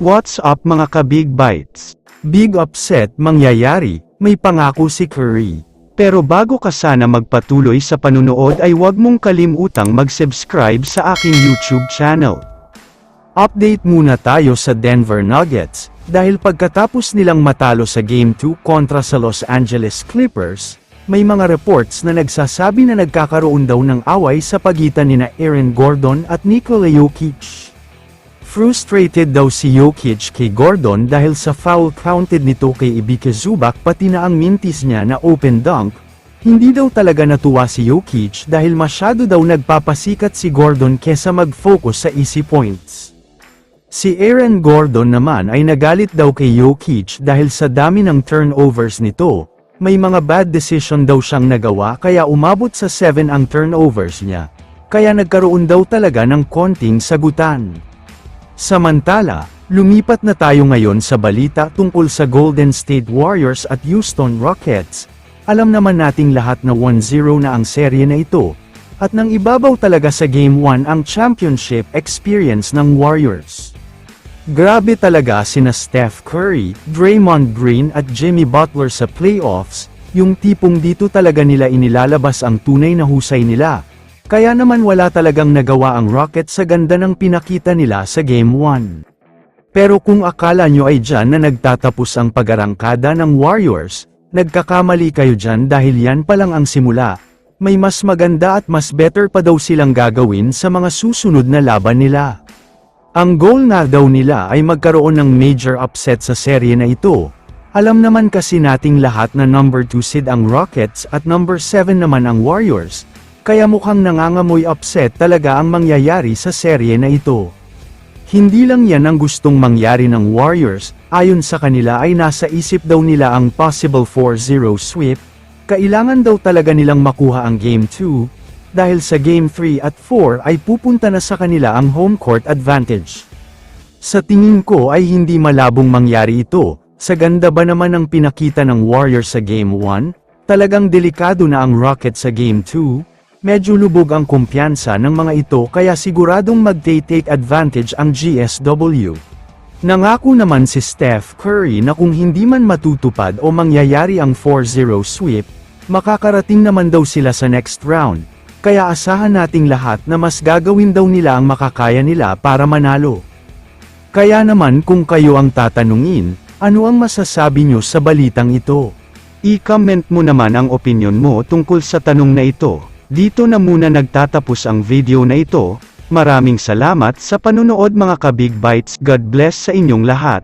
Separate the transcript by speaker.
Speaker 1: What's up mga ka-Big Bites? Big upset mangyayari, may pangako si Curry. Pero bago ka sana magpatuloy sa panunood ay huwag mong kalimutang mag-subscribe sa aking YouTube channel. Update muna tayo sa Denver Nuggets, dahil pagkatapos nilang matalo sa Game 2 kontra sa Los Angeles Clippers, may mga reports na nagsasabi na nagkakaroon daw ng away sa pagitan nina Aaron Gordon at Nikola Jokic. Frustrated daw si Jokic kay Gordon dahil sa foul counted nito kay Ivica Zubac pati na ang mintis niya na open dunk. Hindi daw talaga natuwa si Jokic dahil masyado daw nagpapasikat si Gordon kesa mag-focus sa easy points. Si Aaron Gordon naman ay nagalit daw kay Jokic dahil sa dami ng turnovers nito. May mga bad decision daw siyang nagawa kaya umabot sa 7 ang turnovers niya. Kaya nagkaroon daw talaga ng konting sagutan. Samantala, lumipat na tayo ngayon sa balita tungkol sa Golden State Warriors at Houston Rockets. Alam naman nating lahat na 1-0 na ang serye na ito, at nang ibabaw talaga sa Game 1 ang championship experience ng Warriors. Grabe talaga sina Steph Curry, Draymond Green at Jimmy Butler sa playoffs, yung tipong dito talaga nila inilalabas ang tunay na husay nila. Kaya naman wala talagang nagawa ang Rockets sa ganda ng pinakita nila sa Game 1. Pero kung akala nyo ay dyan na nagtatapos ang pag-arangkada ng Warriors, nagkakamali kayo dyan dahil yan pa lang ang simula. May mas maganda at mas better pa daw silang gagawin sa mga susunod na laban nila. Ang goal na daw nila ay magkaroon ng major upset sa serye na ito. Alam naman kasi nating lahat na number 2 seed ang Rockets at number 7 naman ang Warriors. Kaya mukhang nangangamoy upset talaga ang mangyayari sa serye na ito. Hindi lang yan ang gustong mangyari ng Warriors, ayon sa kanila ay nasa isip daw nila ang possible 4-0 sweep. Kailangan daw talaga nilang makuha ang Game 2, dahil sa Game 3 at 4 ay pupunta na sa kanila ang home court advantage. Sa tingin ko ay hindi malabong mangyari ito, sa ganda ba naman ang pinakita ng Warriors sa Game 1, talagang delikado na ang Rockets sa Game 2, medyo lubog ang kumpiyansa ng mga ito kaya siguradong mag-take advantage ang GSW. Nangako naman si Steph Curry na kung hindi man matutupad o mangyayari ang 4-0 sweep, makakarating naman daw sila sa next round, kaya asahan nating lahat na mas gagawin daw nila ang makakaya nila para manalo. Kaya naman kung kayo ang tatanungin, ano ang masasabi nyo sa balitang ito? I-comment mo naman ang opinion mo tungkol sa tanong na ito. Dito na muna nagtatapos ang video na ito. Maraming salamat sa panunood mga ka-Big Bites. God bless sa inyong lahat.